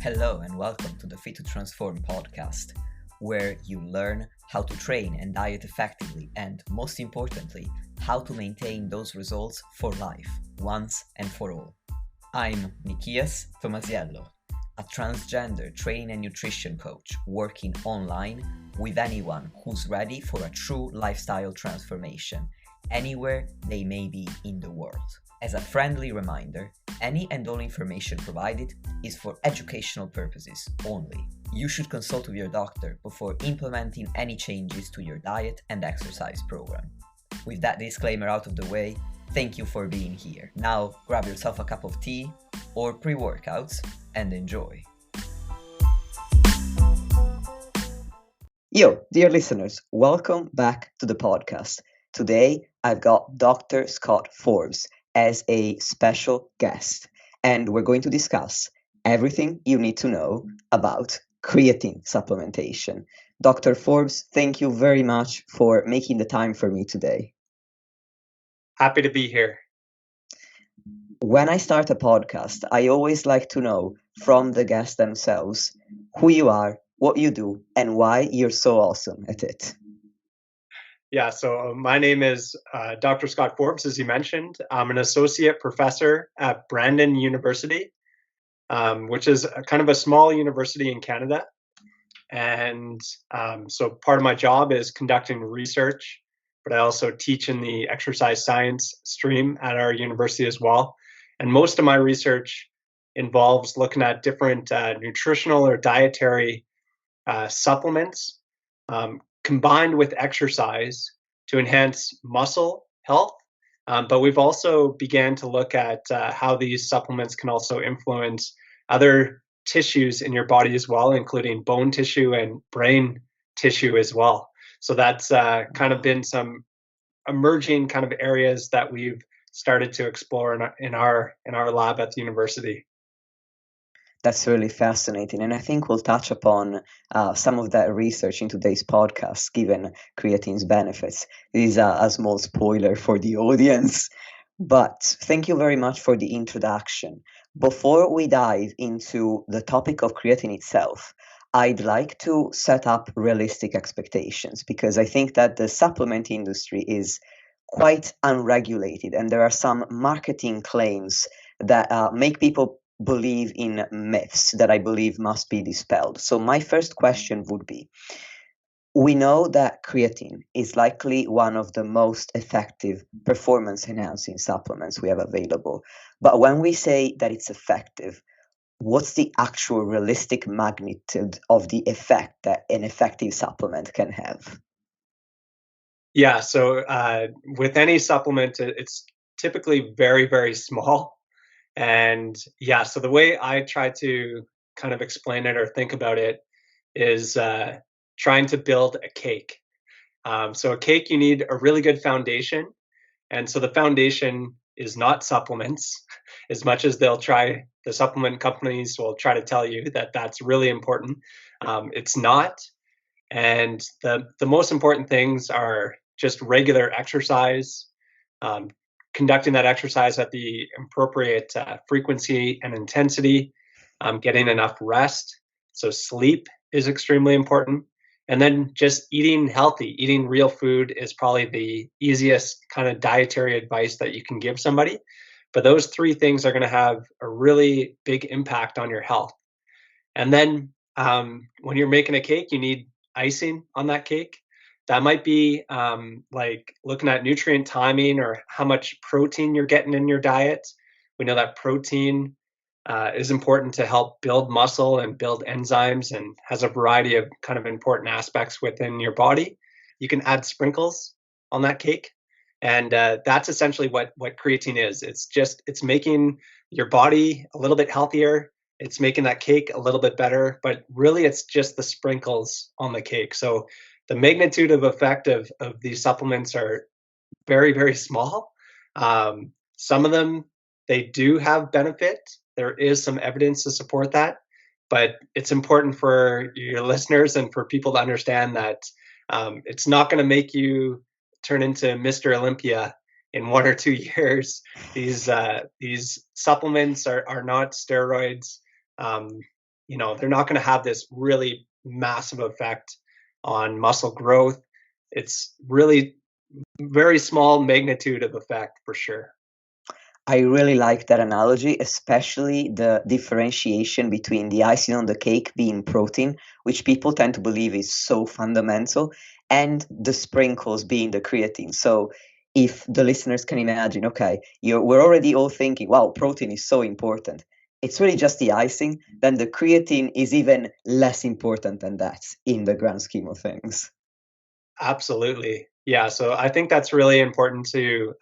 Hello and welcome to the Fit to Transform podcast, where you learn how to train and diet effectively and, most importantly, how to maintain those results for life, once and for all. I'm Nikias Tomasiello, a transgender training and nutrition coach working online with anyone who's ready for a true lifestyle transformation, anywhere they may be in the world. As a friendly reminder, any and all information provided is for educational purposes only. You should consult with your doctor before implementing any changes to your diet and exercise program. With that disclaimer out of the way, thank you for being here. Now grab yourself a cup of tea or pre-workouts and enjoy. Yo, dear listeners, welcome back to the podcast. Today, I've got Dr. Scott Forbes as a special guest, and we're going to discuss everything you need to know about creatine supplementation. Dr. Forbes, thank you very much for making the time for me today. Happy to be here. When I start a podcast, I always like to know from the guests themselves who you are, what you do, and why you're so awesome at it. Yeah, so my name is Dr. Scott Forbes, as you mentioned. I'm an associate professor at Brandon University, which is kind of a small university in Canada. And so part of my job is conducting research, but I also teach in the exercise science stream at our university as well. And most of my research involves looking at different nutritional or dietary supplements combined with exercise to enhance muscle health. But we've also began to look at how these supplements can also influence other tissues in your body as well, including bone tissue and brain tissue as well. So that's kind of been some emerging kind of areas that we've started to explore in our lab at the university. That's really fascinating. And I think we'll touch upon some of that research in today's podcast, given creatine's benefits. This is a small spoiler for the audience. But thank you very much for the introduction. Before we dive into the topic of creatine itself, I'd like to set up realistic expectations because I think that the supplement industry is quite unregulated and there are some marketing claims that make people believe in myths that I believe must be dispelled. So my first question would be, we know that creatine is likely one of the most effective performance enhancing supplements we have available. But when we say that it's effective, what's the actual realistic magnitude of the effect that an effective supplement can have? Yeah, so with any supplement, it's typically very, very small. And yeah, so the way I try to kind of explain it or think about it is trying to build a cake. So a cake, you need a really good foundation. And so the foundation is not supplements, as much as the supplement companies will try to tell you that that's really important. It's not. And the most important things are just regular exercise, um, conducting that exercise at the appropriate frequency and intensity, getting enough rest. So sleep is extremely important. And then just eating healthy, eating real food is probably the easiest kind of dietary advice that you can give somebody. But those three things are going to have a really big impact on your health. And then when you're making a cake, you need icing on that cake. That might be like looking at nutrient timing or how much protein you're getting in your diet. We know that protein is important to help build muscle and build enzymes and has a variety of kind of important aspects within your body. You can add sprinkles on that cake. And that's essentially what creatine is. It's making your body a little bit healthier. It's making that cake a little bit better, but really it's just the sprinkles on the cake. So the magnitude of effect of these supplements are very, very small. Some of them, they do have benefit. There is some evidence to support that, but it's important for your listeners and for people to understand that it's not going to make you turn into Mr. Olympia in 1 or 2 years. These supplements are not steroids. they're not going to have this really massive effect on muscle growth. It's really very small magnitude of effect for sure. I really like that analogy, especially the differentiation between the icing on the cake being protein, which people tend to believe is so fundamental, and the sprinkles being the creatine. So if the listeners can imagine, okay, we're already all thinking, wow, protein is so important. It's really just the icing, then the creatine is even less important than that in the grand scheme of things. Absolutely. Yeah. So I think that's really important to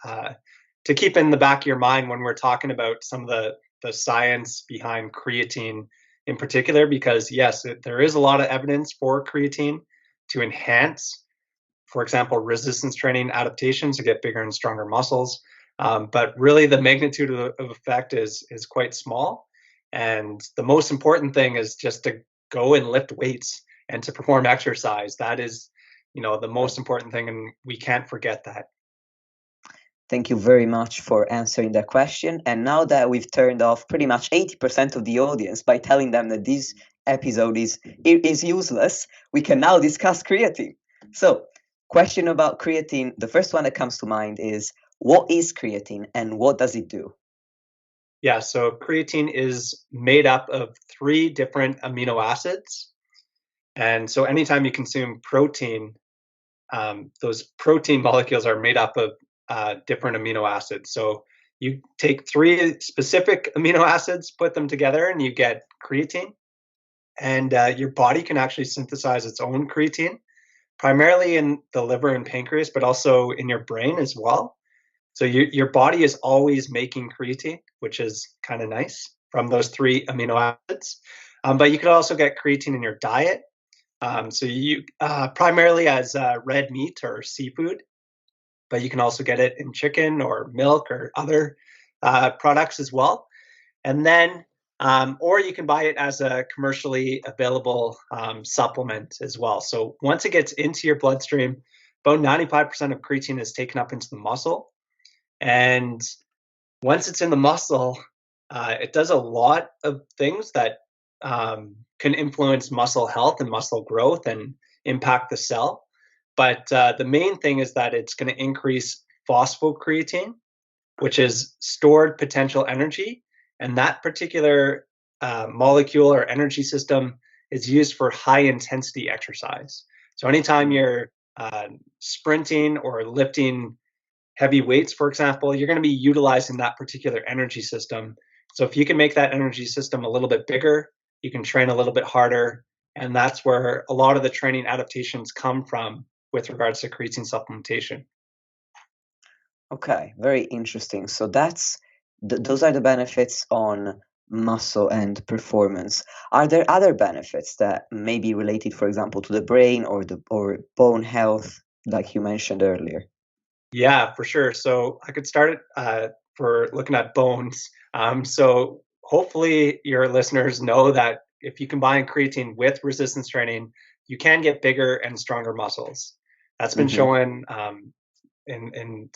keep in the back of your mind when we're talking about some of the science behind creatine in particular, because yes, there is a lot of evidence for creatine to enhance, for example, resistance training adaptations to get bigger and stronger muscles. But really, the magnitude of effect is quite small. And the most important thing is just to go and lift weights and to perform exercise. That is, the most important thing, and we can't forget that. Thank you very much for answering that question. And now that we've turned off pretty much 80% of the audience by telling them that this episode is useless, we can now discuss creatine. So, question about creatine, the first one that comes to mind is, what is creatine and what does it do? Yeah, so creatine is made up of three different amino acids. And so anytime you consume protein, those protein molecules are made up of different amino acids. So you take three specific amino acids, put them together, and you get creatine. And your body can actually synthesize its own creatine, primarily in the liver and pancreas, but also in your brain as well. So your body is always making creatine, which is kind of nice from those three amino acids. But you could also get creatine in your diet. So you primarily as red meat or seafood, but you can also get it in chicken or milk or other products as well. And then, or you can buy it as a commercially available supplement as well. So once it gets into your bloodstream, about 95% of creatine is taken up into the muscle. And once it's in the muscle, it does a lot of things that can influence muscle health and muscle growth and impact the cell. But the main thing is that it's going to increase phosphocreatine, which is stored potential energy. And that particular molecule or energy system is used for high intensity exercise. So anytime you're sprinting or lifting heavy weights, for example, you're going to be utilizing that particular energy system. So if you can make that energy system a little bit bigger, you can train a little bit harder. And that's where a lot of the training adaptations come from with regards to creatine supplementation. Okay, very interesting. So those are the benefits on muscle and performance. Are there other benefits that may be related, for example, to the brain or bone health, like you mentioned earlier? Yeah, for sure. So I could start it for looking at bones. So hopefully your listeners know that if you combine creatine with resistance training, you can get bigger and stronger muscles. That's been Hmm. shown in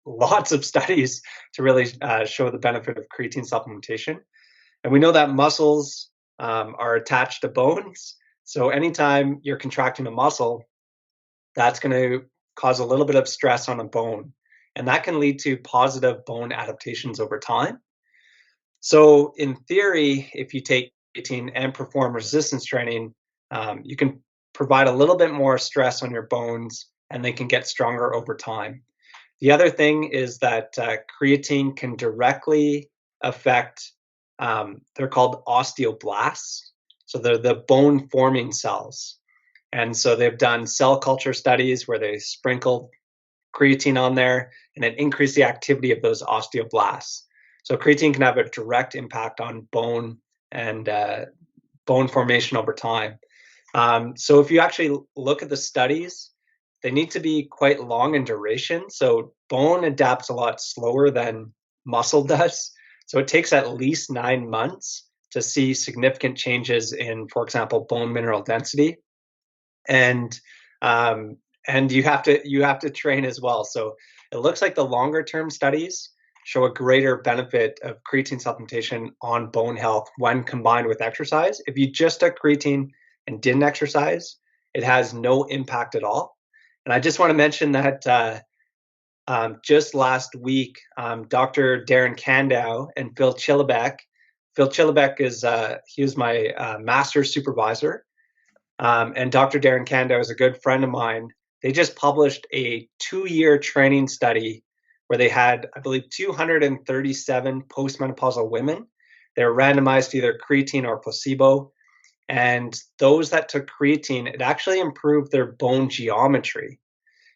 lots of studies to really show the benefit of creatine supplementation. And we know that muscles are attached to bones. So anytime you're contracting a muscle, that's going to cause a little bit of stress on a bone. And that can lead to positive bone adaptations over time. So, in theory, if you take creatine and perform resistance training, you can provide a little bit more stress on your bones and they can get stronger over time. The other thing is that creatine can directly affect, they're called osteoblasts. So, they're the bone forming cells. And so they've done cell culture studies where they sprinkle creatine on there and it increased the activity of those osteoblasts. So creatine can have a direct impact on bone and bone formation over time. So if you actually look at the studies, they need to be quite long in duration. So bone adapts a lot slower than muscle does. So it takes at least 9 months to see significant changes in, for example, bone mineral density and um, and you have to train as well. So it looks like the longer term studies show a greater benefit of creatine supplementation on bone health when combined with exercise. If you just took creatine and didn't exercise, it has no impact at all. And I just want to mention that just last week, Dr. Darren Kandow and Phil Chillibeck. Phil Chillibeck he was my master's supervisor, and Dr. Darren Kandow is a good friend of mine. They just published a 2-year training study where they had, I believe, 237 postmenopausal women. They were randomized to either creatine or placebo. And those that took creatine, it actually improved their bone geometry.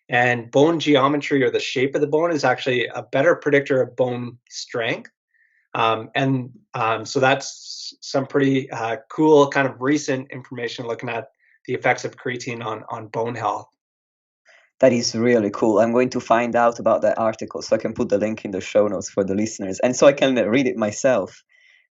And bone geometry, or the shape of the bone, is actually a better predictor of bone strength. So that's some pretty cool kind of recent information looking at the effects of creatine on bone health. That is really cool. I'm going to find out about that article so I can put the link in the show notes for the listeners and so I can read it myself.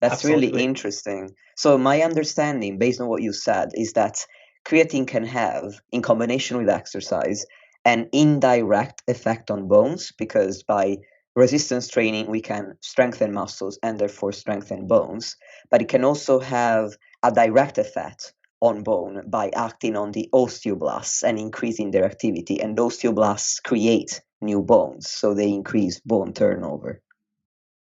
That's really Absolutely. interesting. So my understanding, based on what you said, is that creatine can have, in combination with exercise, an indirect effect on bones, because by resistance training we can strengthen muscles and therefore strengthen bones, but it can also have a direct effect on bone by acting on the osteoblasts and increasing their activity, and osteoblasts create new bones, so they increase bone turnover.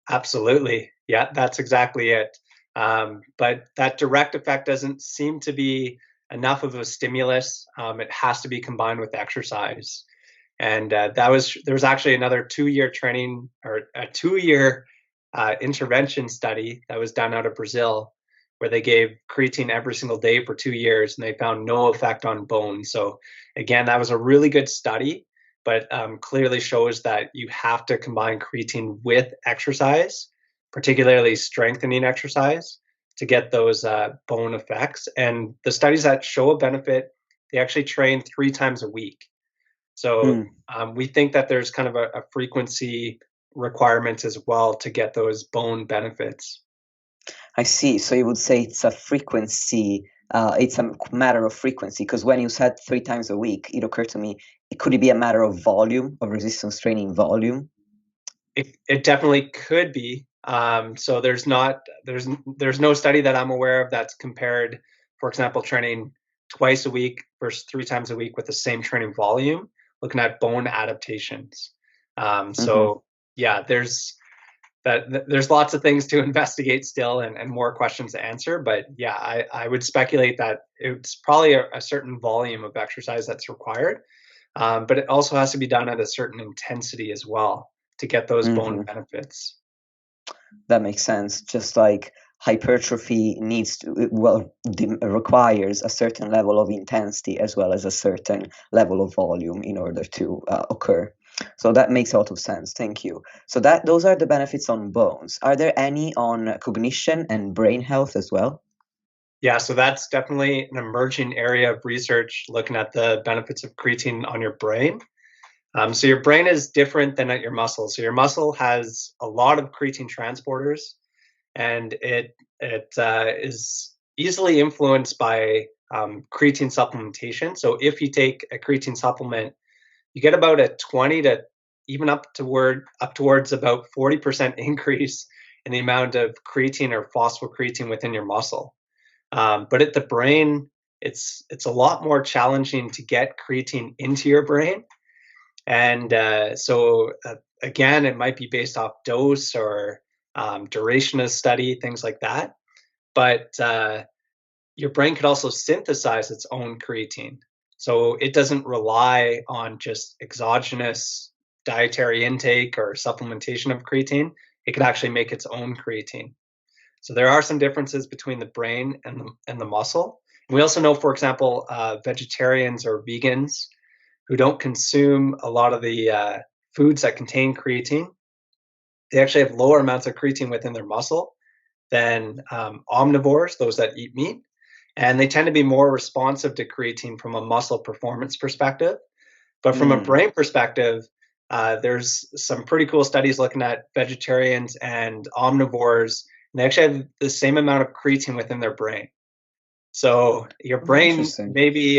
Absolutely. Yeah, that's exactly it. But that direct effect doesn't seem to be enough of a stimulus. It has to be combined with exercise. And there was actually another 2-year training, or a 2-year intervention study that was done out of Brazil, where they gave creatine every single day for 2 years, and they found no effect on bone. So again, that was a really good study, but clearly shows that you have to combine creatine with exercise, particularly strengthening exercise, to get those bone effects. And the studies that show a benefit, they actually train 3 times a week. So we think that there's kind of a frequency requirement as well to get those bone benefits. I see. So you would say it's a frequency, it's a matter of frequency, because when you said 3 times a week, it occurred to me, could it be a matter of volume, of resistance training volume? It definitely could be. So there's no study that I'm aware of that's compared, for example, training twice a week versus 3 times a week with the same training volume, looking at bone adaptations. Hmm. So yeah, there's lots of things to investigate still, and more questions to answer. But yeah, I would speculate that it's probably a certain volume of exercise that's required, but it also has to be done at a certain intensity as well to get those bone Hmm. benefits. That makes sense. Just like hypertrophy needs to, well, requires a certain level of intensity as well as a certain level of volume in order to occur. So that makes a lot of sense. Thank you. So those are the benefits on bones. Are there any on cognition and brain health as well? Yeah, so that's definitely an emerging area of research looking at the benefits of creatine on your brain. So your brain is different than at your muscle. So your muscle has a lot of creatine transporters, and it is easily influenced by creatine supplementation. So if you take a creatine supplement, you get about a 20 to even up towards about 40% increase in the amount of creatine or phosphocreatine within your muscle. But at the brain, it's a lot more challenging to get creatine into your brain, and again, it might be based off dose or duration of study, things like that. But your brain could also synthesize its own creatine. So it doesn't rely on just exogenous dietary intake or supplementation of creatine. It can actually make its own creatine. So there are some differences between the brain and the muscle. We also know, for example, vegetarians or vegans who don't consume a lot of the foods that contain creatine, they actually have lower amounts of creatine within their muscle than omnivores, those that eat meat. And they tend to be more responsive to creatine from a muscle performance perspective. But from a Mm, brain perspective, there's some pretty cool studies looking at vegetarians and omnivores, and they actually have the same amount of creatine within their brain. So your brain interesting. maybe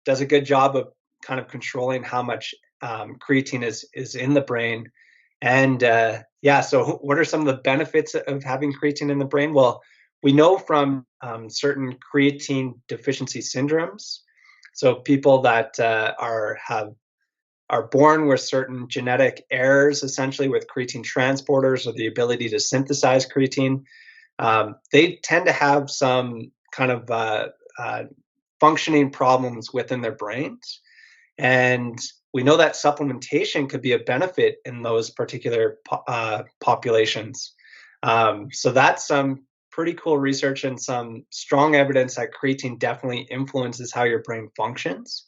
does a good job of kind of controlling how much creatine is in the brain, And yeah, so what are some of the benefits of having creatine in the brain? Well, we know from certain creatine deficiency syndromes, so people that are born with certain genetic errors, essentially with creatine transporters or the ability to synthesize creatine, they tend to have some kind of uh, functioning problems within their brains. And we know that supplementation could be a benefit in those particular populations. So that's some pretty cool research and some strong evidence that creatine definitely influences how your brain functions.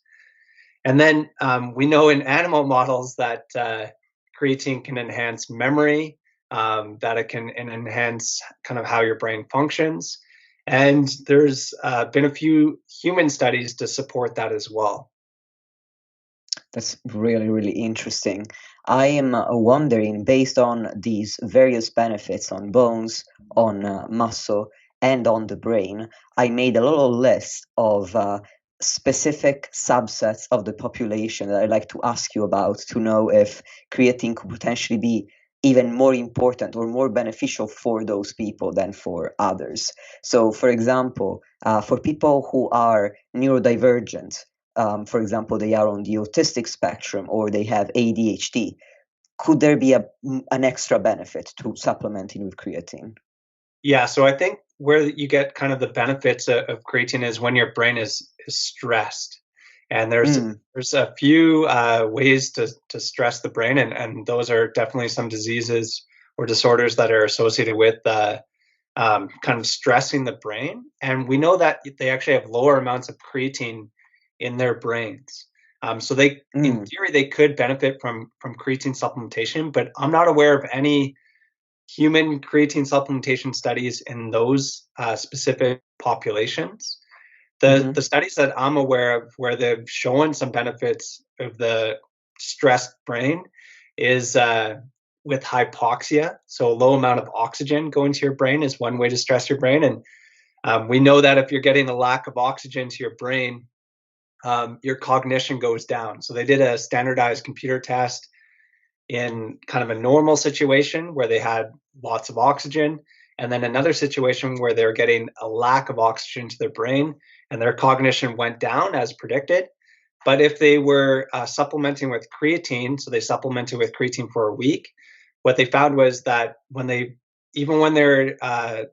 And then we know in animal models that creatine can enhance memory, that it can enhance kind of how your brain functions. And there's been a few human studies to support that as well. That's really, really interesting. I am wondering, based on these various benefits on bones, on muscle, and on the brain, I made a little list of specific subsets of the population that I'd like to ask you about to know if creatine could potentially be even more important or more beneficial for those people than for others. So, for example, for people who are neurodivergent, for example, they are on the autistic spectrum or they have ADHD, could there be an extra benefit to supplementing with creatine? Yeah, so I think where you get kind of the benefits of creatine is when your brain is stressed, and Mm, there's a few ways to stress the brain, and those are definitely some diseases or disorders that are associated with kind of stressing the brain. And we know that they actually have lower amounts of creatine in their brains. So they, in mm, theory, they could benefit from creatine supplementation, but I'm not aware of any human creatine supplementation studies in those specific populations. The mhm, studies that I'm aware of where they've shown some benefits of the stressed brain is with hypoxia. So a low amount of oxygen going to your brain is one way to stress your brain, and we know that if you're getting a lack of oxygen to your brain, your cognition goes down. So they did a standardized computer test in kind of a normal situation where they had lots of oxygen, and then another situation where they're getting a lack of oxygen to their brain and their cognition went down as predicted. But if they were supplementing with creatine, so they supplemented with creatine for a week, what they found was that even when they're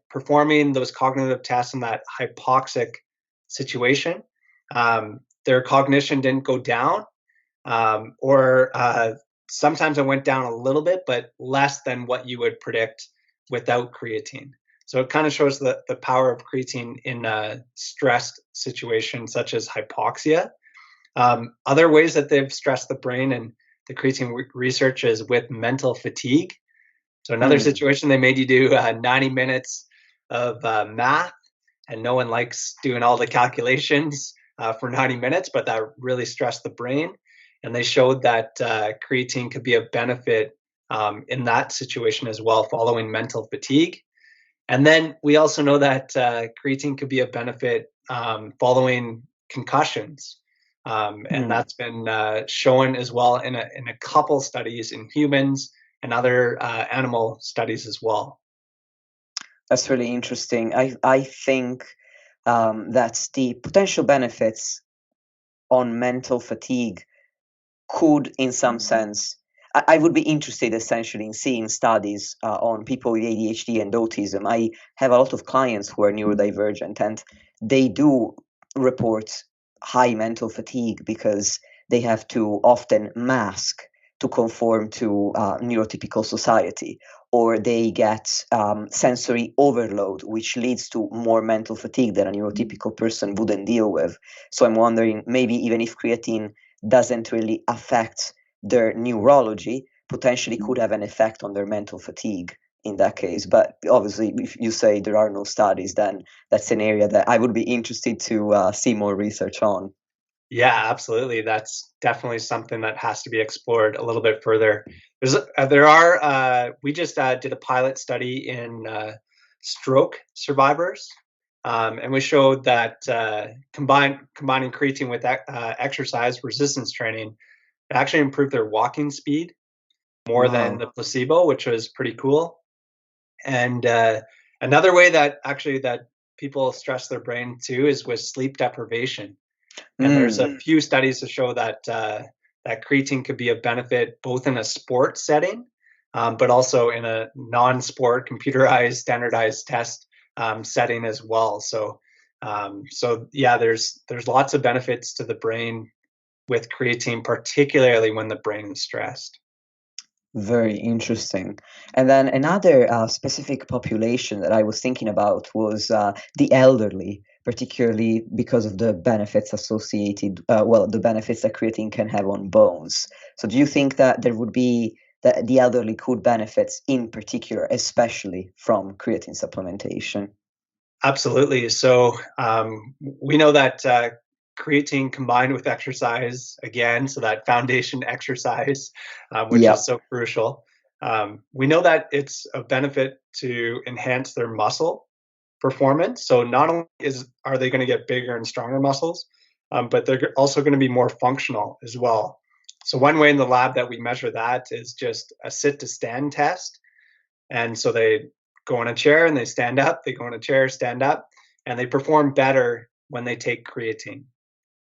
performing those cognitive tests in that hypoxic situation, their cognition didn't go down, or sometimes it went down a little bit, but less than what you would predict without creatine. So it kind of shows the power of creatine in a stressed situation such as hypoxia. Other ways that they've stressed the brain and the creatine research is with mental fatigue. So another mm. situation, they made you do 90 minutes of math, and no one likes doing all the calculations for 90 minutes, but that really stressed the brain. And they showed that creatine could be a benefit in that situation as well, following mental fatigue. And then we also know that creatine could be a benefit following concussions. And Mm. that's been shown as well in a couple studies in humans and other animal studies as well. That's really interesting. I think that the potential benefits on mental fatigue could, in some sense, I would be interested essentially in seeing studies on people with ADHD and autism. I have a lot of clients who are neurodivergent, and they do report high mental fatigue because they have to often mask to conform to neurotypical society, or they get sensory overload, which leads to more mental fatigue than a neurotypical person wouldn't deal with. So I'm wondering, maybe even if creatine doesn't really affect their neurology, potentially could have an effect on their mental fatigue in that case. But obviously, if you say there are no studies, then that's an area that I would be interested to see more research on. Yeah, absolutely. That's definitely something that has to be explored a little bit further. There are, we just did a pilot study in stroke survivors, and we showed that combining creatine with exercise resistance training, it actually improved their walking speed more than Wow. the placebo, which was pretty cool. And another way that people stress their brain too is with sleep deprivation. And there's a few studies to show that that creatine could be of benefit both in a sport setting, but also in a non-sport, computerized, standardized test setting as well. So yeah, there's lots of benefits to the brain with creatine, particularly when the brain is stressed. Very interesting. And then another specific population that I was thinking about was the elderly, particularly because of the benefits associated, well, the benefits that creatine can have on bones. So do you think that there would be that the elderly could benefit in particular, especially from creatine supplementation? Absolutely. So we know that creatine combined with exercise, again, so that foundation exercise, which is Yep. so crucial. We know that it's a benefit to enhance their muscle performance. So not only are they going to get bigger and stronger muscles, but they're also going to be more functional as well. So one way in the lab that we measure that is just a sit to stand test. And so they go in a chair and they stand up, they go in a chair, stand up, and they perform better when they take creatine.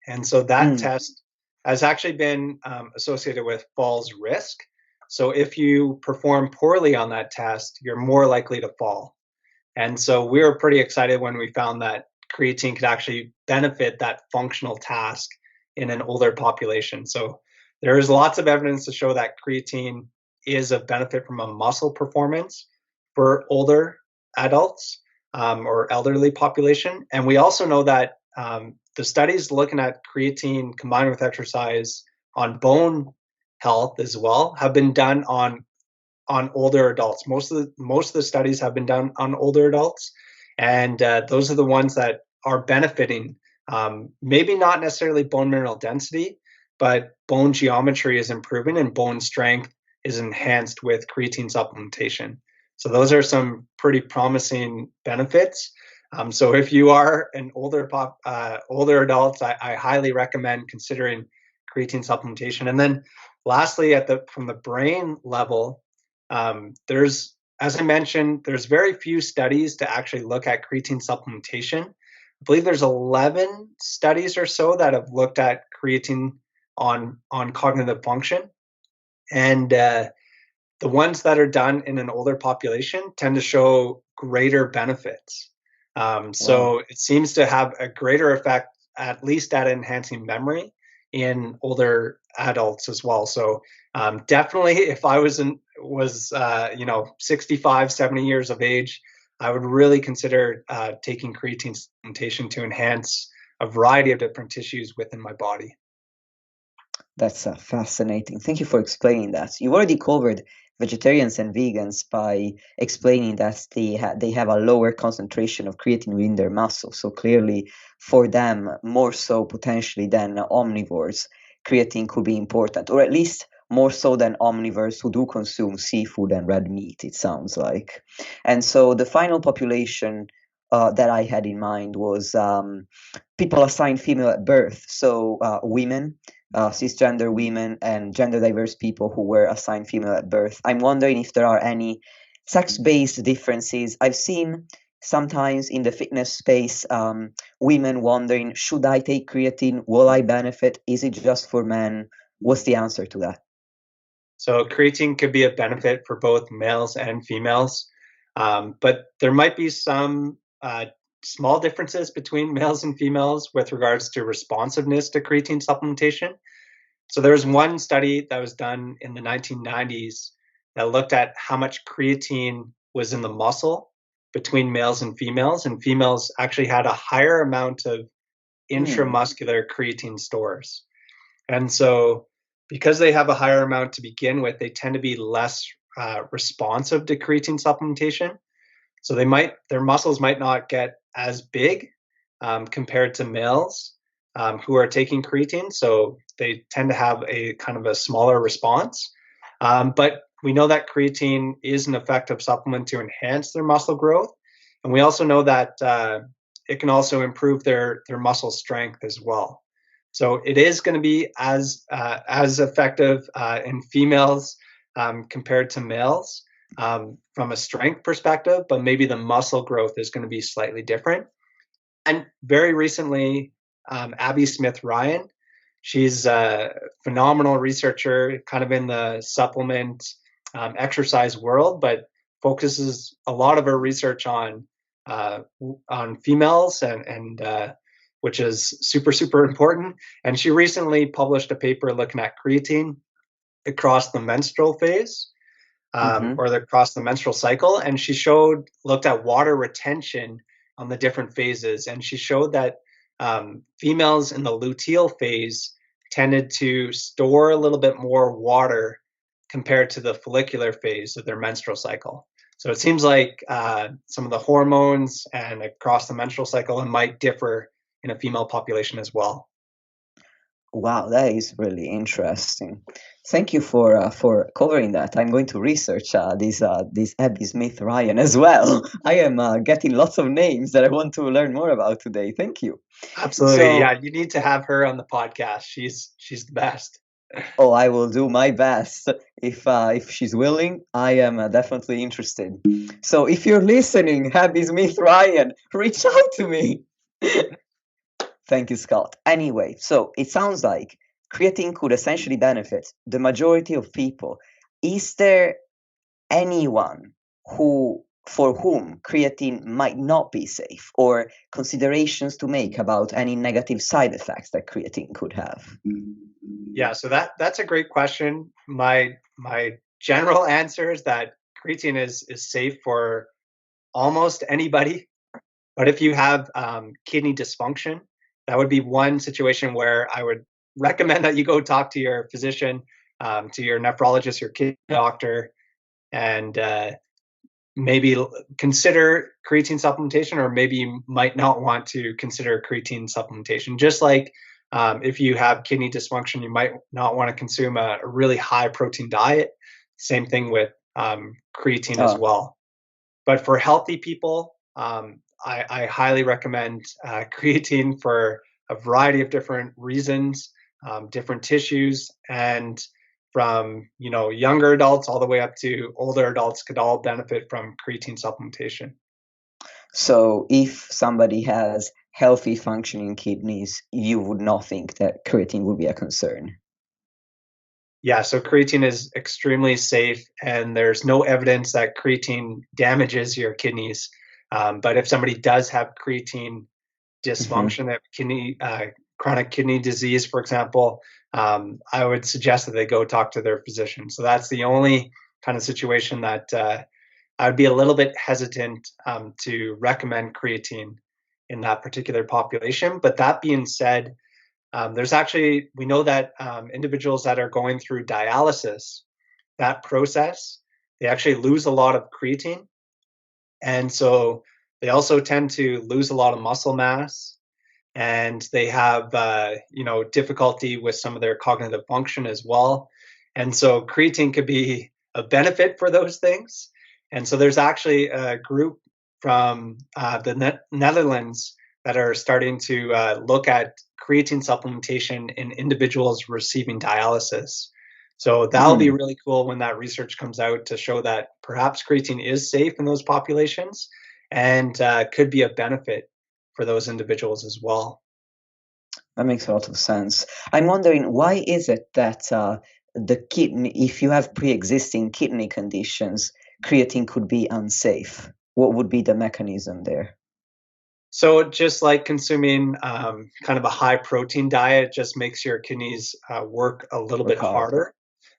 And so that Mm. test has actually been associated with falls risk. So if you perform poorly on that test, you're more likely to fall. And so we were pretty excited when we found that creatine could actually benefit that functional task in an older population. So there is lots of evidence to show that creatine is a benefit from a muscle performance for older adults or elderly population. And we also know that the studies looking at creatine combined with exercise on bone health as well have been done on older adults. Most of the studies have been done on older adults, and those are the ones that are benefiting. Maybe not necessarily bone mineral density, but bone geometry is improving and bone strength is enhanced with creatine supplementation. So those are some pretty promising benefits. So if you are an older adult, I highly recommend considering creatine supplementation. And then lastly, from the brain level, there's, as I mentioned, there's very few studies to actually look at creatine supplementation. I believe there's 11 studies or so that have looked at creatine on cognitive function, and the ones that are done in an older population tend to show greater benefits. Wow. So it seems to have a greater effect, at least at enhancing memory in older adults as well. So definitely, if I was 65, 70 years of age, I would really consider taking creatine supplementation to enhance a variety of different tissues within my body. That's fascinating. Thank you for explaining that. You already covered vegetarians and vegans by explaining that they have a lower concentration of creatine within their muscle. So clearly, for them, more so potentially than omnivores, creatine could be important, or at least more so than omnivores who do consume seafood and red meat, it sounds like. And so the final population that I had in mind was people assigned female at birth, so women, cisgender women, and gender diverse people who were assigned female at birth. I'm wondering if there are any sex based differences. I've seen sometimes in the fitness space women wondering, should I take creatine? Will I benefit? Is it just for men? What's the answer to that? So creatine could be a benefit for both males and females, but there might be some small differences between males and females with regards to responsiveness to creatine supplementation. So there was one study that was done in the 1990s that looked at how much creatine was in the muscle between males, and females actually had a higher amount of Hmm. intramuscular creatine stores. And so, because they have a higher amount to begin with, they tend to be less responsive to creatine supplementation. So their muscles might not get as big compared to males who are taking creatine. So they tend to have a kind of a smaller response. But we know that creatine is an effective supplement to enhance their muscle growth, and we also know that it can also improve their muscle strength as well. So it is going to be as effective in females compared to males from a strength perspective, but maybe the muscle growth is going to be slightly different. And very recently, Abby Smith Ryan, she's a phenomenal researcher, kind of in the supplement exercise world, but focuses a lot of her research on females and which is super super important. And she recently published a paper looking at creatine across the menstrual phase Mm-hmm. or across the menstrual cycle, and she looked at water retention on the different phases, and she showed that females in the luteal phase tended to store a little bit more water compared to the follicular phase of their menstrual cycle. So it seems like some of the hormones and across the menstrual cycle might differ in a female population as well. Wow, that is really interesting. Thank you for covering that. I'm going to research this Abby Smith Ryan as well. I am getting lots of names that I want to learn more about today. Thank you. Absolutely, So, yeah. You need to have her on the podcast. She's the best. oh, I will do my best. If she's willing, I am definitely interested. So, if you're listening, Abby Smith Ryan, reach out to me. Thank you, Scott. Anyway, so it sounds like creatine could essentially benefit the majority of people. Is there anyone for whom creatine might not be safe, or considerations to make about any negative side effects that creatine could have? Yeah, so that's a great question. My general answer is that creatine is safe for almost anybody, but if you have kidney dysfunction, that would be one situation where I would recommend that you go talk to your physician, to your nephrologist, your kidney doctor, and maybe consider creatine supplementation, or maybe you might not want to consider creatine supplementation. Just like if you have kidney dysfunction, you might not want to consume a really high protein diet. Same thing with creatine as Oh, well. But for healthy people, I highly recommend creatine for a variety of different reasons, different tissues, and from younger adults all the way up to older adults could all benefit from creatine supplementation. so if somebody has healthy functioning kidneys, you would not think that creatine would be a concern. Yeah, so creatine is extremely safe, and there's no evidence that creatine damages your kidneys. But if somebody does have creatine Hmm. dysfunction, that chronic kidney disease, for example, I would suggest that they go talk to their physician. So that's the only kind of situation that I would be a little bit hesitant to recommend creatine in that particular population. But that being said, we know that individuals that are going through dialysis, that process, they actually lose a lot of creatine. And so they also tend to lose a lot of muscle mass, and they have difficulty with some of their cognitive function as well. And so creatine could be a benefit for those things. And so there's actually a group from the Netherlands that are starting to look at creatine supplementation in individuals receiving dialysis. So that'll be Mm. really cool when that research comes out to show that perhaps creatine is safe in those populations and could be a benefit for those individuals as well. That makes a lot of sense. I'm wondering, why is it that if you have pre-existing kidney conditions, creatine could be unsafe? What would be the mechanism there? So just like consuming kind of a high protein diet just makes your kidneys work a little Work bit hard. harder.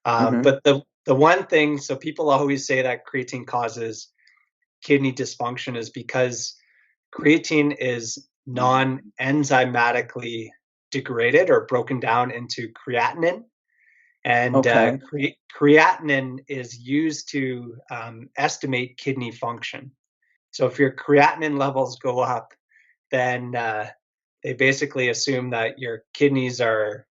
Hmm. But the one thing, so people always say that creatine causes kidney dysfunction is because creatine is non-enzymatically degraded or broken down into creatinine. And Okay. creatinine is used to estimate kidney function. So if your creatinine levels go up, then they basically assume that your kidneys are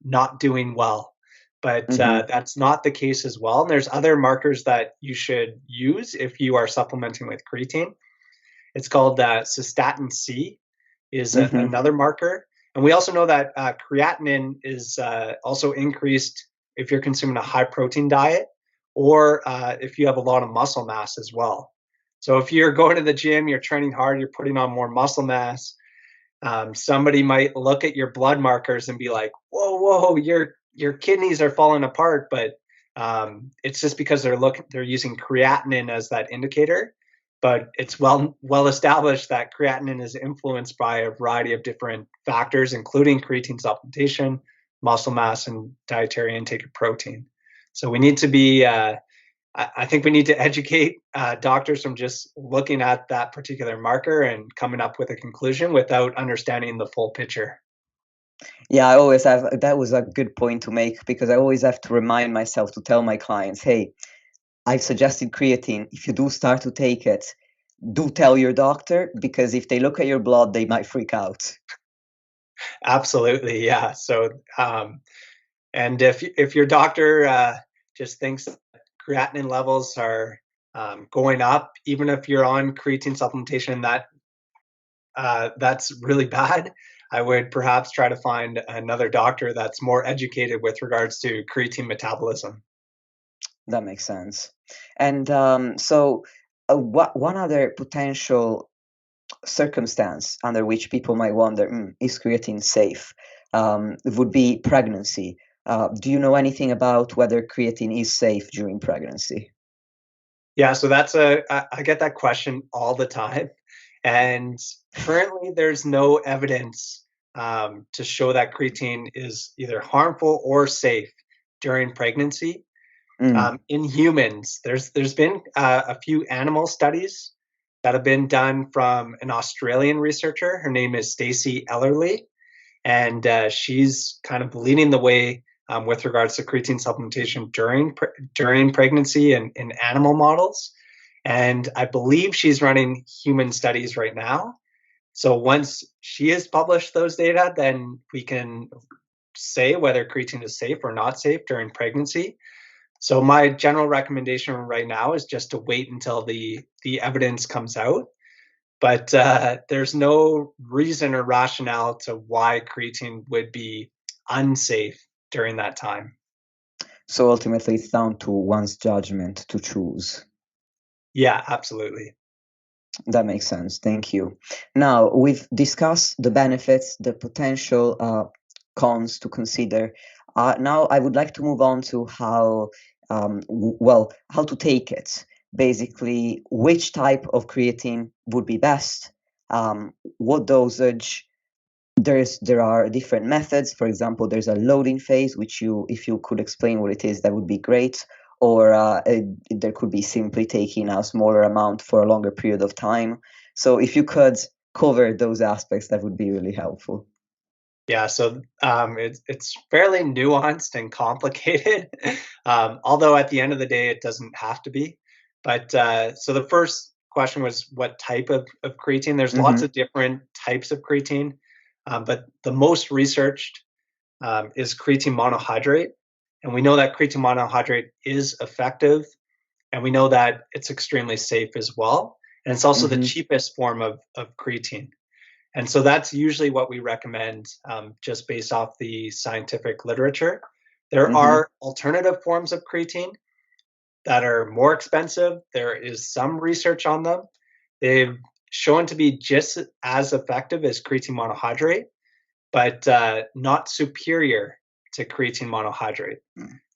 not doing well. But Hmm. that's not the case as well. And there's other markers that you should use if you are supplementing with creatine. It's called cystatin C is Hmm. another marker. And we also know that creatinine is also increased if you're consuming a high protein diet. or if you have a lot of muscle mass as well. So if you're going to the gym, you're training hard, you're putting on more muscle mass, somebody might look at your blood markers and be like, "Whoa, whoa, your kidneys are falling apart," but it's just because they're using creatinine as that indicator. But it's well established that creatinine is influenced by a variety of different factors, including creatine supplementation, muscle mass, and dietary intake of protein. So we need to be I think we need to educate doctors from just looking at that particular marker and coming up with a conclusion without understanding the full picture. Yeah, I always have. That was a good point to make because I always have to remind myself to tell my clients, hey, I've suggested creatine. If you do start to take it, do tell your doctor because if they look at your blood, they might freak out. Absolutely, yeah. So, and if your doctor just thinks creatinine levels are going up, even if you're on creatine supplementation, that's really bad. I would perhaps try to find another doctor that's more educated with regards to creatine metabolism. That makes sense. And what one other potential circumstance under which people might wonder, is creatine safe? Would be pregnancy. Do you know anything about whether creatine is safe during pregnancy? Yeah, so I get that question all the time, and currently there's no evidence to show that creatine is either harmful or safe during pregnancy. Mm, In humans, there's been a few animal studies that have been done from an Australian researcher. Her name is Stacey Ellerly, and she's kind of leading the way with regards to creatine supplementation during pregnancy and in animal models. And I believe she's running human studies right now. So once she has published those data, then we can say whether creatine is safe or not safe during pregnancy. So my general recommendation right now is just to wait until the evidence comes out, but there's no reason or rationale to why creatine would be unsafe during that time. so ultimately, it's down to one's judgment to choose. Yeah, absolutely. That makes sense. Thank you. Now, we've discussed the benefits, the potential cons to consider. Now, I would like to move on to how, how to take it. Basically, which type of creatine would be best, what dosage. There are different methods. For example, there's a loading phase, which if you could explain what it is, that would be great. Or there could be simply taking a smaller amount for a longer period of time. So if you could cover those aspects, that would be really helpful. Yeah, so it's fairly nuanced and complicated, although at the end of the day, it doesn't have to be. But so the first question was what type of creatine? There's lots Mm-hmm. of different types of creatine, but the most researched is creatine monohydrate. And we know that creatine monohydrate is effective, and we know that it's extremely safe as well. And it's also the Mm-hmm. cheapest form of creatine. And so that's usually what we recommend just based off the scientific literature. There Mm-hmm. are alternative forms of creatine that are more expensive. There is some research on them. They've shown to be just as effective as creatine monohydrate, but not superior to creatine monohydrate.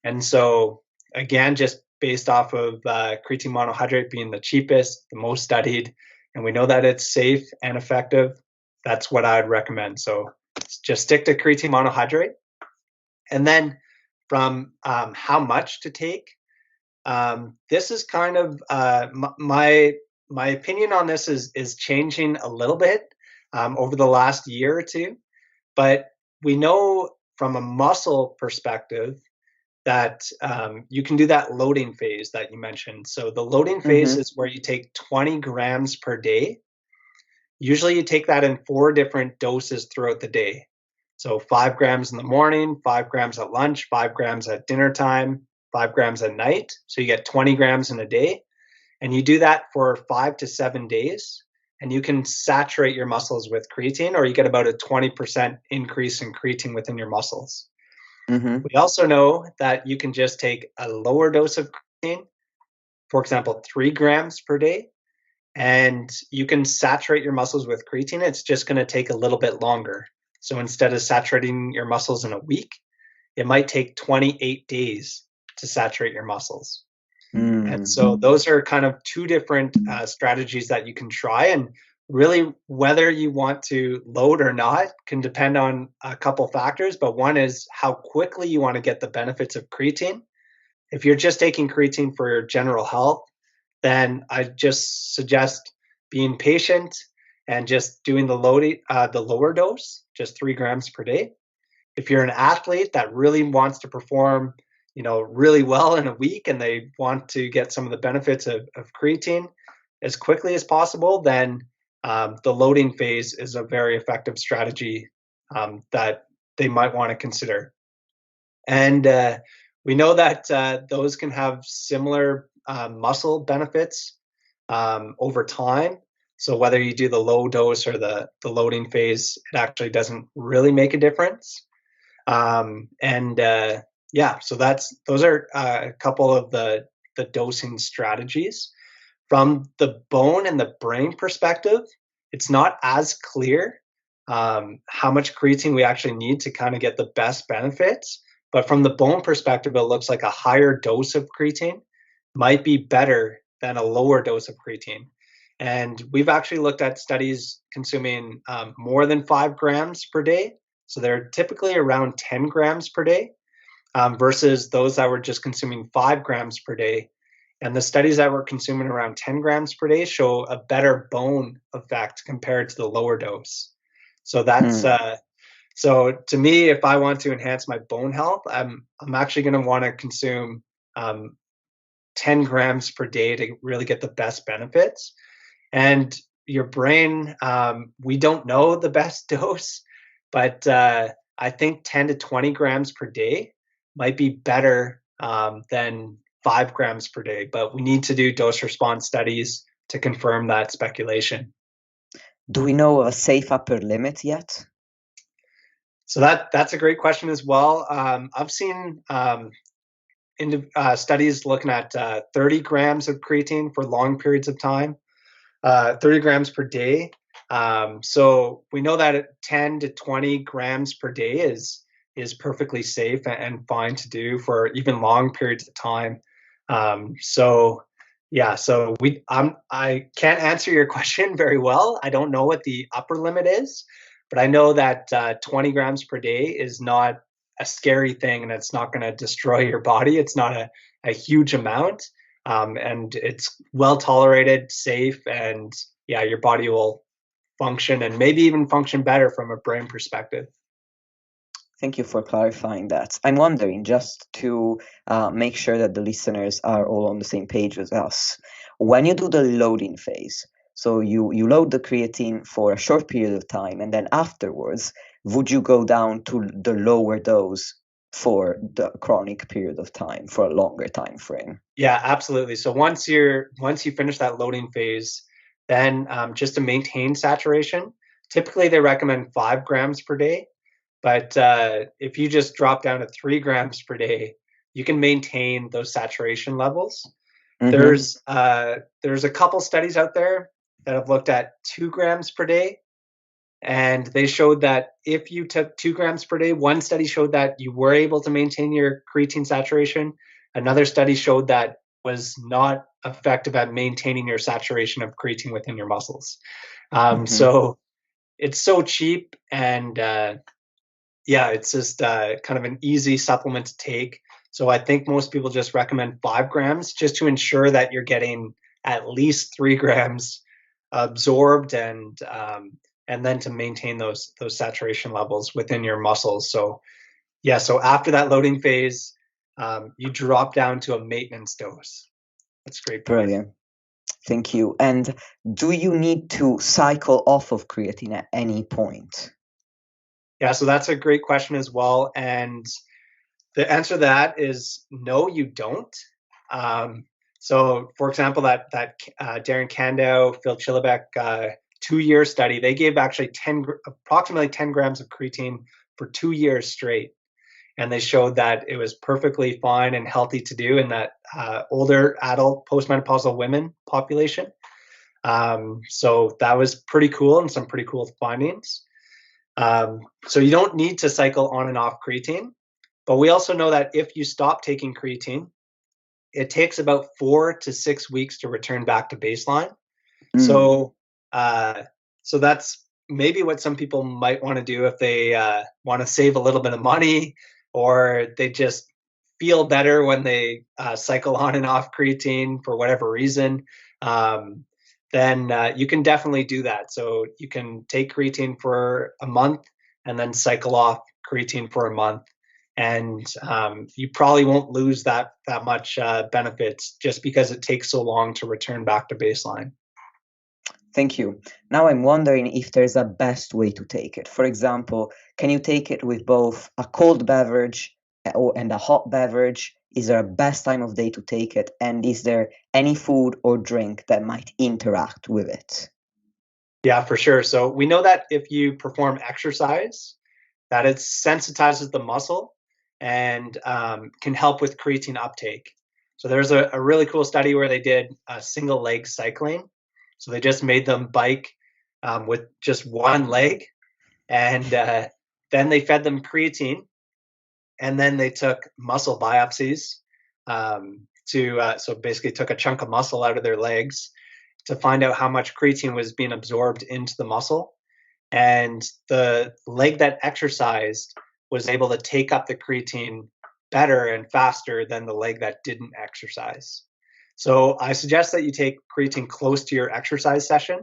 And so, again, just based off of creatine monohydrate being the cheapest, the most studied, and we know that it's safe and effective, that's what I'd recommend. So just stick to creatine monohydrate. And then from how much to take, this is kind of my opinion on this is changing a little bit over the last year or two. But we know from a muscle perspective that you can do that loading phase that you mentioned. So the loading phase Mm-hmm. is where you take 20 grams per day. Usually you take that in 4 different doses throughout the day. So 5 grams in the morning, 5 grams at lunch, 5 grams at dinner time, 5 grams at night. So you get 20 grams in a day. And you do that for 5 to 7 days. And you can saturate your muscles with creatine, or you get about a 20% increase in creatine within your muscles. Mm-hmm. We also know that you can just take a lower dose of creatine, for example, 3 grams per day, and you can saturate your muscles with creatine. It's just going to take a little bit longer. So instead of saturating your muscles in a week, it might take 28 days to saturate your muscles. And Mm. so those are kind of two different strategies that you can try. And really, whether you want to load or not can depend on a couple factors. But one is how quickly you want to get the benefits of creatine. If you're just taking creatine for your general health, then I just suggest being patient and just doing the lower dose, just 3 grams per day. If you're an athlete that really wants to perform, really well in a week and they want to get some of the benefits of creatine as quickly as possible, then the loading phase is a very effective strategy that they might want to consider. And we know that those can have similar muscle benefits over time. So whether you do the low dose or the loading phase, it actually doesn't really make a difference. And yeah, so those are a couple of the dosing strategies. From the bone and the brain perspective, it's not as clear how much creatine we actually need to kind of get the best benefits. But from the bone perspective, it looks like a higher dose of creatine might be better than a lower dose of creatine. And we've actually looked at studies consuming more than 5 grams per day. So they're typically around 10 grams per day versus those that were just consuming 5 grams per day. And the studies that were consuming around 10 grams per day show a better bone effect compared to the lower dose. So that's Mm. so to me, if I want to enhance my bone health, I'm actually going to want to consume um, 10 grams per day to really get the best benefits. And your brain, we don't know the best dose, but I think 10 to 20 grams per day might be better than 5 grams per day. But we need to do dose response studies to confirm that speculation. Do we know a safe upper limit yet? So that's a great question as well. I've seen studies looking at 30 grams of creatine for long periods of time, 30 grams per day. So we know that 10 to 20 grams per day is perfectly safe and fine to do for even long periods of time. So yeah, so I can't answer your question very well. I don't know what the upper limit is, but I know that 20 grams per day is not a scary thing, and it's not going to destroy your body. It's not a huge amount, and it's well tolerated, safe, and yeah, your body will function and maybe even function better from a brain perspective. Thank you for clarifying that. I'm wondering, just to make sure that the listeners are all on the same page as us, when you do the loading phase, so you load the creatine for a short period of time, and then afterwards, would you go down to the lower dose for the chronic period of time, for a longer time frame? Yeah, absolutely. So once you finish that loading phase, then just to maintain saturation, typically they recommend 5 grams per day. But if you just drop down to 3 grams per day, you can maintain those saturation levels. Mm-hmm. There's a couple studies out there that have looked at 2 grams per day, and they showed that if you took 2 grams per day, one study showed that you were able to maintain your creatine saturation. Another study showed that was not effective at maintaining your saturation of creatine within your muscles. Mm-hmm. So it's so cheap, and yeah, it's just kind of an easy supplement to take. So I think most people just recommend 5 grams just to ensure that you're getting at least 3 grams absorbed, and then to maintain those saturation levels within your muscles. So yeah, so after that loading phase, you drop down to a maintenance dose. That's a great point. Brilliant. Thank you. And do you need to cycle off of creatine at any point? Yeah, so that's a great question as well. And the answer to that is no, you don't. Um, so, for example, that Darren Kando, Phil Chilibek 2-year study, they gave actually approximately 10 grams of creatine for 2 years straight. and they showed that it was perfectly fine and healthy to do in that older adult postmenopausal women population. So that was pretty cool and some pretty cool findings. So you don't need to cycle on and off creatine, but we also know that if you stop taking creatine, it takes about 4 to 6 weeks to return back to baseline. Mm. So, so that's maybe what some people might want to do if they want to save a little bit of money, or they just feel better when they cycle on and off creatine for whatever reason. Um, then you can definitely do that. So you can take creatine for a month and then cycle off creatine for a month, and you probably won't lose that much benefits just because it takes so long to return back to baseline. Thank you. Now I'm wondering if there's a best way to take it. For example, can you take it with both a cold beverage and a hot beverage? Is there a best time of day to take it? And is there any food or drink that might interact with it? Yeah, for sure. So we know that if you perform exercise, that it sensitizes the muscle and can help with creatine uptake. So there's a really cool study where they did single leg cycling. So they just made them bike with just one leg, and then they fed them creatine, and then they took muscle biopsies so basically took a chunk of muscle out of their legs to find out how much creatine was being absorbed into the muscle. And the leg that exercised was able to take up the creatine better and faster than the leg that didn't exercise. So I suggest that you take creatine close to your exercise session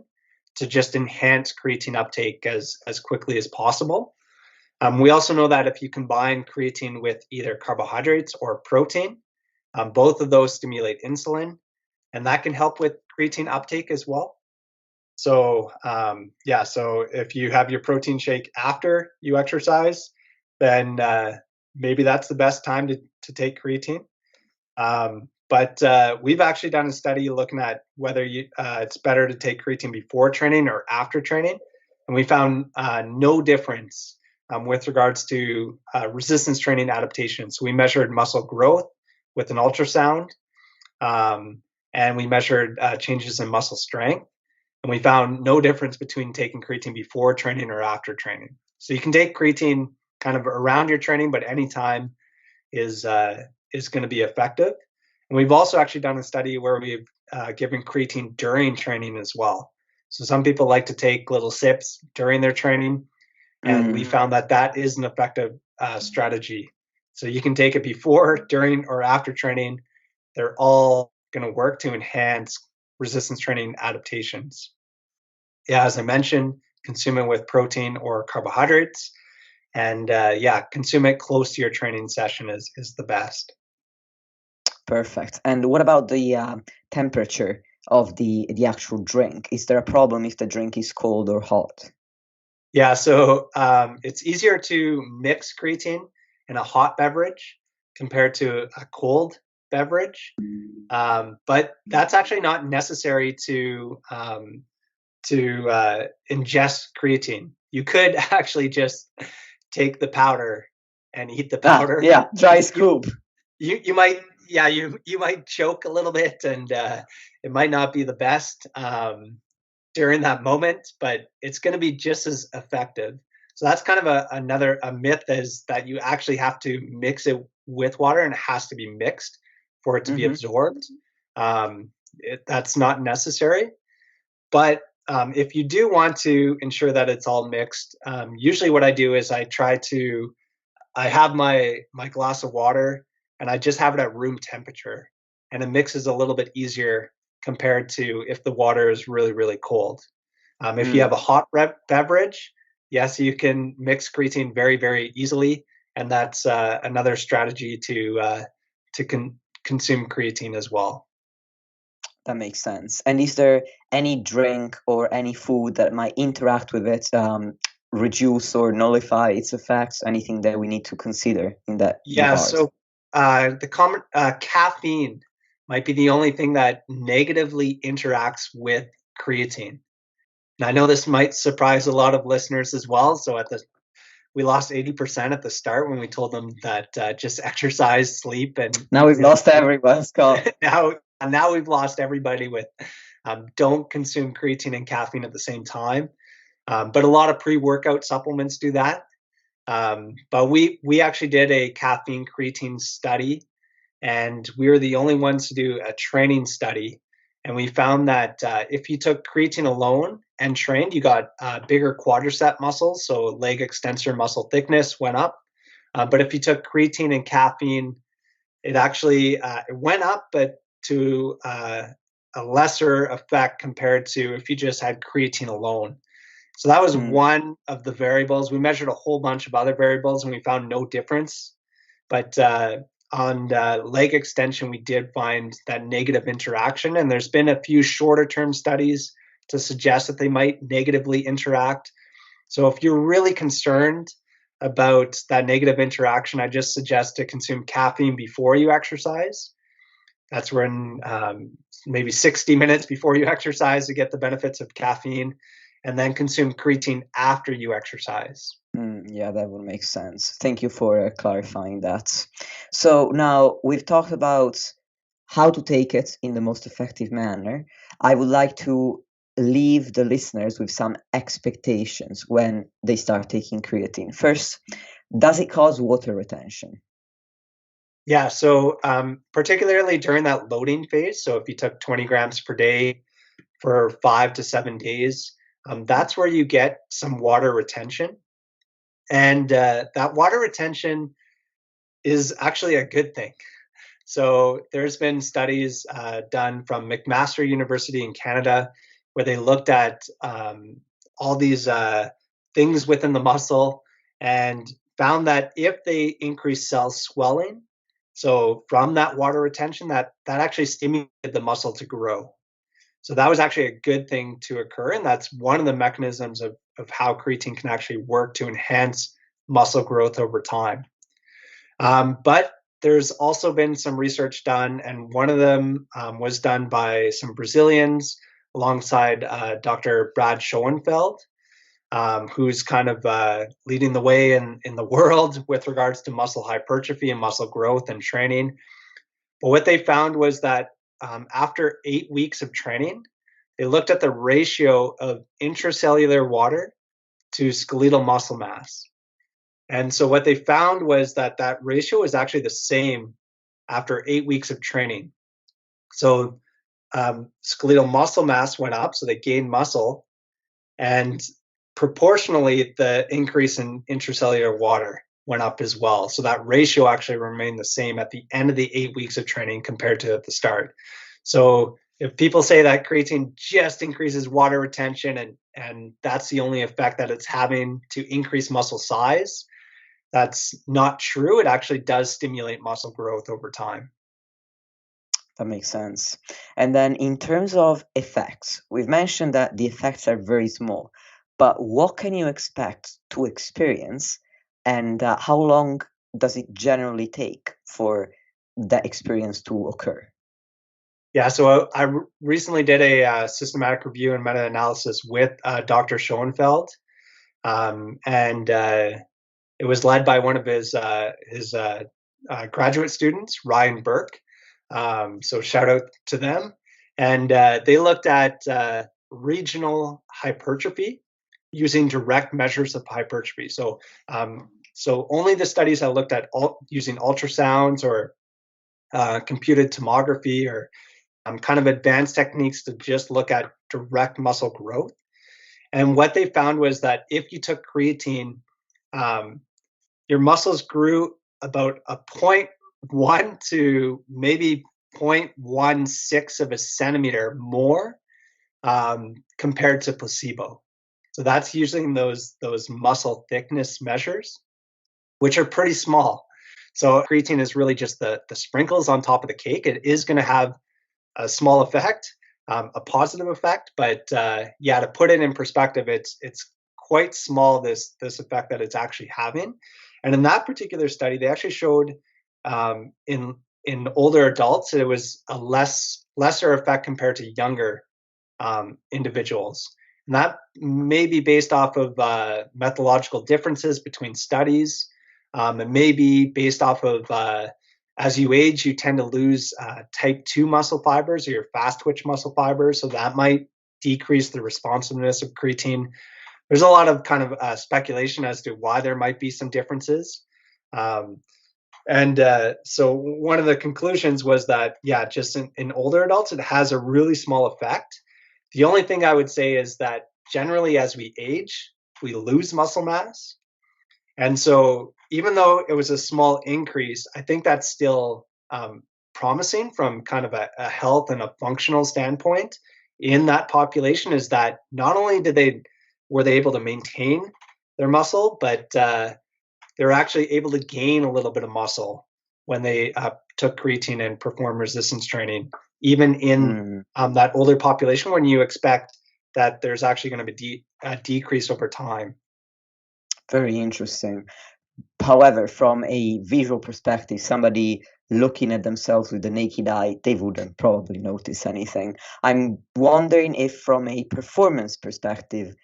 to just enhance creatine uptake as quickly as possible. We also know that if you combine creatine with either carbohydrates or protein, both of those stimulate insulin, and that can help with creatine uptake as well. So so if you have your protein shake after you exercise, then maybe that's the best time to take creatine. But we've actually done a study looking at whether it's better to take creatine before training or after training, and we found no difference with regards to resistance training adaptation. So we measured muscle growth with an ultrasound, and we measured changes in muscle strength, and we found no difference between taking creatine before training or after training. So you can take creatine kind of around your training, but any time is going to be effective. And we've also actually done a study where we've given creatine during training as well. So some people like to take little sips during their training, and we found that that is an effective strategy. So you can take it before, during, or after training. They're all going to work to enhance resistance training adaptations. Yeah, as I mentioned, consume it with protein or carbohydrates, and consume it close to your training session is the best. Perfect. And what about the temperature of the actual drink? Is there a problem if the drink is cold or hot? Yeah, so it's easier to mix creatine in a hot beverage compared to a cold beverage, but that's actually not necessary to ingest creatine. You could actually just take the powder and eat the powder. Yeah, dry scoop. You might you might choke a little bit, and it might not be the best during that moment, but it's going to be just as effective. So that's kind of another myth, is that you actually have to mix it with water, and it has to be mixed for it to be absorbed. That's not necessary. But if you do want to ensure that it's all mixed, usually what I do is I have my glass of water, and I just have it at room temperature, and it mixes a little bit easier compared to if the water is really, really cold. If you have a hot beverage, yes, you can mix creatine very, very easily, and that's another strategy to consume creatine as well. That makes sense. And is there any drink or any food that might interact with it, reduce or nullify its effects? Anything that we need to consider in that Yeah, regard? so the common caffeine might be the only thing that negatively interacts with creatine. Now, I know this might surprise a lot of listeners as well. So we lost 80% at the start when we told them that just exercise, sleep, and Now we've lost everyone, Scott. now we've lost everybody with don't consume creatine and caffeine at the same time. But a lot of pre-workout supplements do that. But we actually did a caffeine creatine study, and we were the only ones to do a training study. And we found that if you took creatine alone and trained, you got bigger quadricep muscles, so leg extensor muscle thickness went up. But if you took creatine and caffeine, it actually it went up, but to a lesser effect compared to if you just had creatine alone. So that was one of the variables. We measured a whole bunch of other variables and we found no difference. But on leg extension, we did find that negative interaction. And there's been a few shorter term studies to suggest that they might negatively interact. So if you're really concerned about that negative interaction, I just suggest to consume caffeine before you exercise. That's when maybe 60 minutes before you exercise to get the benefits of caffeine, and then consume creatine after you exercise. Yeah, that would make sense. Thank you for clarifying that. So now we've talked about how to take it in the most effective manner. I would like to leave the listeners with some expectations when they start taking creatine. First, does it cause water retention? Yeah, so particularly during that loading phase, so if you took 20 grams per day for 5 to 7 days, that's where you get some water retention. And that water retention is actually a good thing. So there's been studies done from McMaster University in Canada where they looked at all these things within the muscle and found that if they increase cell swelling, so from that water retention, that actually stimulated the muscle to grow. So that was actually a good thing to occur, and that's one of the mechanisms of how creatine can actually work to enhance muscle growth over time. But there's also been some research done, and one of them was done by some Brazilians alongside Dr. Brad Schoenfeld, who's kind of leading the way in the world with regards to muscle hypertrophy and muscle growth and training. But what they found was that after 8 weeks of training, they looked at the ratio of intracellular water to skeletal muscle mass. And so what they found was that that ratio is actually the same after 8 weeks of training. So skeletal muscle mass went up, so they gained muscle, and proportionally, the increase in intracellular water went up as well. So that ratio actually remained the same at the end of the 8 weeks of training compared to at the start. So if people say that creatine just increases water retention and that's the only effect that it's having to increase muscle size, that's not true. It actually does stimulate muscle growth over time. That makes sense. And then in terms of effects, we've mentioned that the effects are very small, but what can you expect to experience and how long does it generally take for that experience to occur? Yeah, so I recently did a systematic review and meta-analysis with Dr. Schoenfeld, and it was led by one of his graduate students, Ryan Burke. So shout out to them. And they looked at regional hypertrophy using direct measures of hypertrophy. So so only the studies that looked at using ultrasounds or computed tomography or kind of advanced techniques to just look at direct muscle growth. And what they found was that if you took creatine, your muscles grew about a 0.1 to maybe 0.16 of a centimeter more compared to placebo. So that's using those muscle thickness measures, which are pretty small. So creatine is really just the sprinkles on top of the cake. It is going to have a small effect, a positive effect, but yeah, to put it in perspective, it's quite small, this effect that it's actually having. And in that particular study, they actually showed in older adults it was a lesser effect compared to younger individuals. And that may be based off of methodological differences between studies. It may be based off of as you age, you tend to lose type 2 muscle fibers or your fast twitch muscle fibers. So that might decrease the responsiveness of creatine. There's a lot of kind of speculation as to why there might be some differences. Um, and so one of the conclusions was that, yeah, just in older adults, it has a really small effect. The only thing I would say is that generally as we age, we lose muscle mass. And so even though it was a small increase, I think that's still promising from kind of a health and a functional standpoint in that population, is that not only were they able to maintain their muscle, but they were actually able to gain a little bit of muscle when they took creatine and performed resistance training, even in Mm, that older population when you expect that there's actually going to be a decrease over time. very interesting. However, from a visual perspective, somebody looking at themselves with the naked eye, they wouldn't probably notice anything. I'm wondering if, from a performance perspective,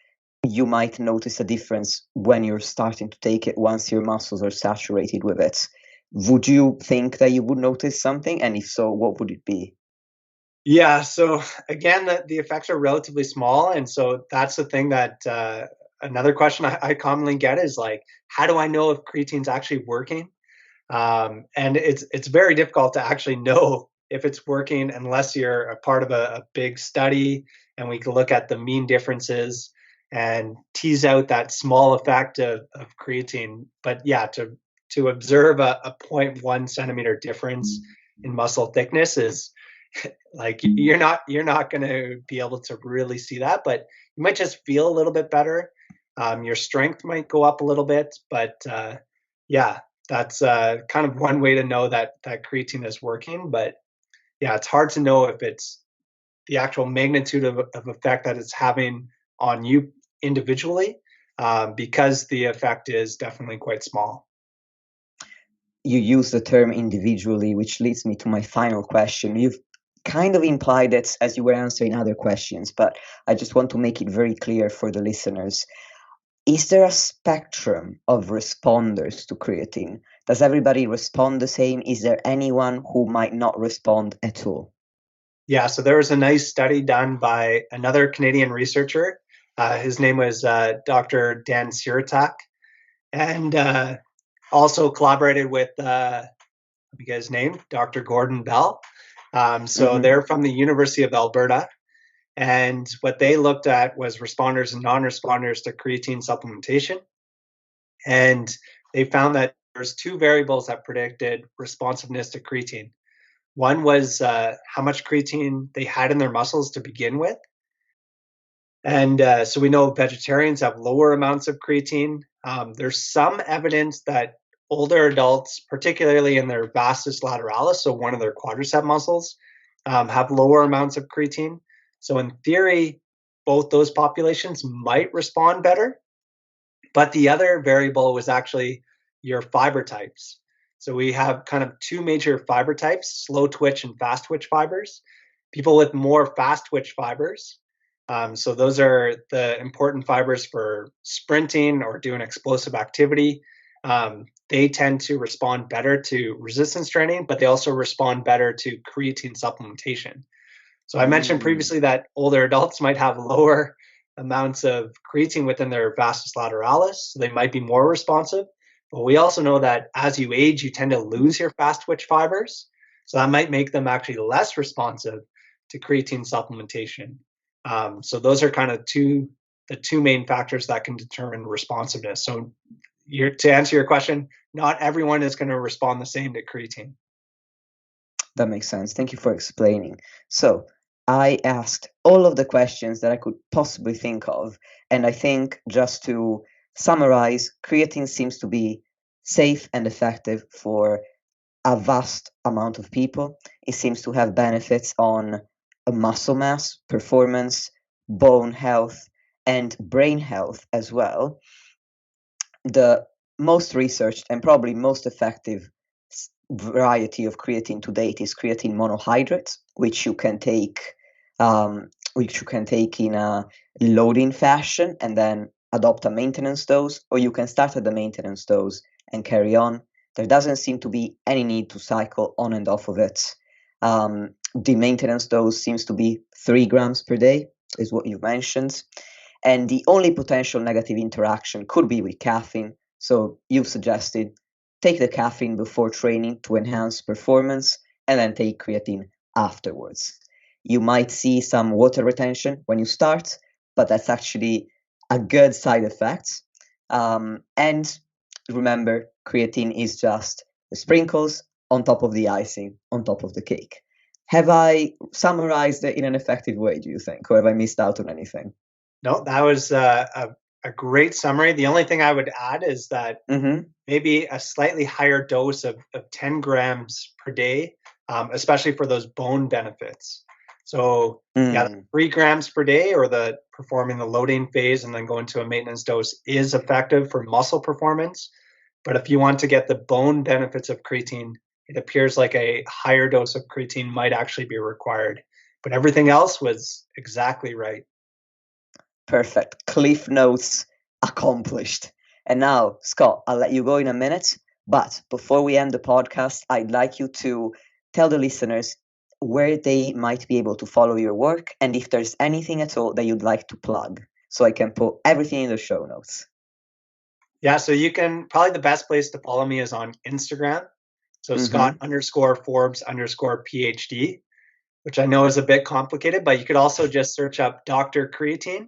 you might notice a difference when you're starting to take it once your muscles are saturated with it. Would you think that you would notice something? And if so, what would it be? Yeah. So again, the effects are relatively small, and so that's the thing that another question I commonly get is like, how do I know if creatine's actually working? And it's very difficult to actually know if it's working unless you're a part of a big study and we can look at the mean differences and tease out that small effect of creatine. But yeah, to observe a zero point 0.1 centimeter difference in muscle thickness is like you're not going to be able to really see that, but you might just feel a little bit better. Your strength might go up a little bit, but yeah, that's kind of one way to know that creatine is working. But yeah, it's hard to know if it's the actual magnitude of effect that it's having on you individually, because the effect is definitely quite small. You use the term individually, which leads me to my final question. You've kind of implied it as you were answering other questions, but I just want to make it very clear for the listeners. Is there a spectrum of responders to creatine? Does everybody respond the same? Is there anyone who might not respond at all? Yeah, so there was a nice study done by another Canadian researcher. His name was Dr. Dan Siratak, and also collaborated with let me get his name, Dr. Gordon Bell. So Hmm. they're from the University of Alberta, and what they looked at was responders and non-responders to creatine supplementation, and they found that there's two variables that predicted responsiveness to creatine. One was how much creatine they had in their muscles to begin with. And so we know vegetarians have lower amounts of creatine. There's some evidence that older adults, particularly in their vastus lateralis, so one of their quadricep muscles, have lower amounts of creatine. So in theory, both those populations might respond better. But the other variable was actually your fiber types. So we have kind of two major fiber types: slow twitch and fast twitch fibers. People with more fast twitch fibers, so those are the important fibers for sprinting or doing explosive activity. They tend to respond better to resistance training, but they also respond better to creatine supplementation. So I mentioned Mm. previously that older adults might have lower amounts of creatine within their vastus lateralis, so they might be more responsive. But we also know that as you age, you tend to lose your fast twitch fibers, so that might make them actually less responsive to creatine supplementation. So those are kind of the two main factors that can determine responsiveness. So to answer your question, not everyone is going to respond the same to creatine. That makes sense. Thank you for explaining. So, I asked all of the questions that I could possibly think of, and I think just to summarize, creatine seems to be safe and effective for a vast amount of people. It seems to have benefits on muscle mass, performance, bone health, and brain health as well. The most researched and probably most effective variety of creatine to date is creatine monohydrate, which you can take which you can take in a loading fashion and then adopt a maintenance dose, or you can start at the maintenance dose and carry on. There doesn't seem to be any need to cycle on and off of it. The maintenance dose seems to be 3 grams per day, is what you mentioned. And the only potential negative interaction could be with caffeine. So you've suggested take the caffeine before training to enhance performance and then take creatine afterwards. You might see some water retention when you start, but that's actually a good side effect. And remember, creatine is just the sprinkles on top of the icing, on top of the cake. Have I summarized it in an effective way, do you think? Or have I missed out on anything? No, that was a great summary. The only thing I would add is that Mm-hmm. maybe a slightly higher dose of 10 grams per day, especially for those bone benefits. So, yeah, Mm, 3 grams per day or the performing the loading phase and then going to a maintenance dose is effective for muscle performance. But if you want to get the bone benefits of creatine, it appears like a higher dose of creatine might actually be required. But everything else was exactly right. perfect. Cliff notes accomplished. And now, Scott, I'll let you go in a minute. But before we end the podcast, I'd like you to tell the listeners where they might be able to follow your work and if there's anything at all that you'd like to plug so I can put everything in the show notes. Yeah, so you can probably the best place to follow me is on Instagram. So Mm-hmm. Scott_Forbes_PhD, which I know is a bit complicated, but you could also just search up Dr. Creatine,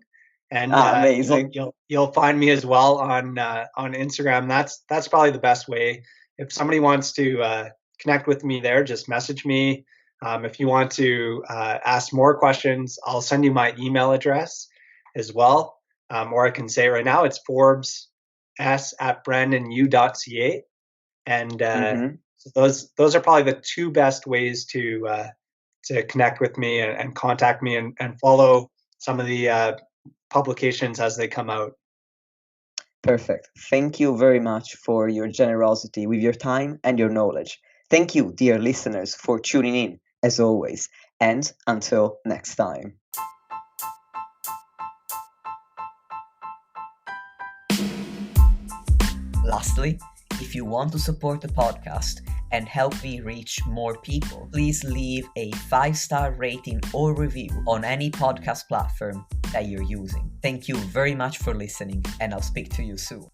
and Ah, you'll amazing. you'll you'll find me as well on Instagram. That's probably the best way. If somebody wants to connect with me there, just message me. If you want to ask more questions, I'll send you my email address as well. Or I can say right now it's forbes@brandonu.ca, and Mm-hmm. so those are probably the two best ways to connect with me and contact me and follow some of the publications as they come out. Perfect. Thank you very much for your generosity with your time and your knowledge. Thank you, dear listeners, for tuning in, as always. And until next time. Lastly, if you want to support the podcast and help me reach more people, please leave a 5-star rating or review on any podcast platform that you're using. Thank you very much for listening, and I'll speak to you soon.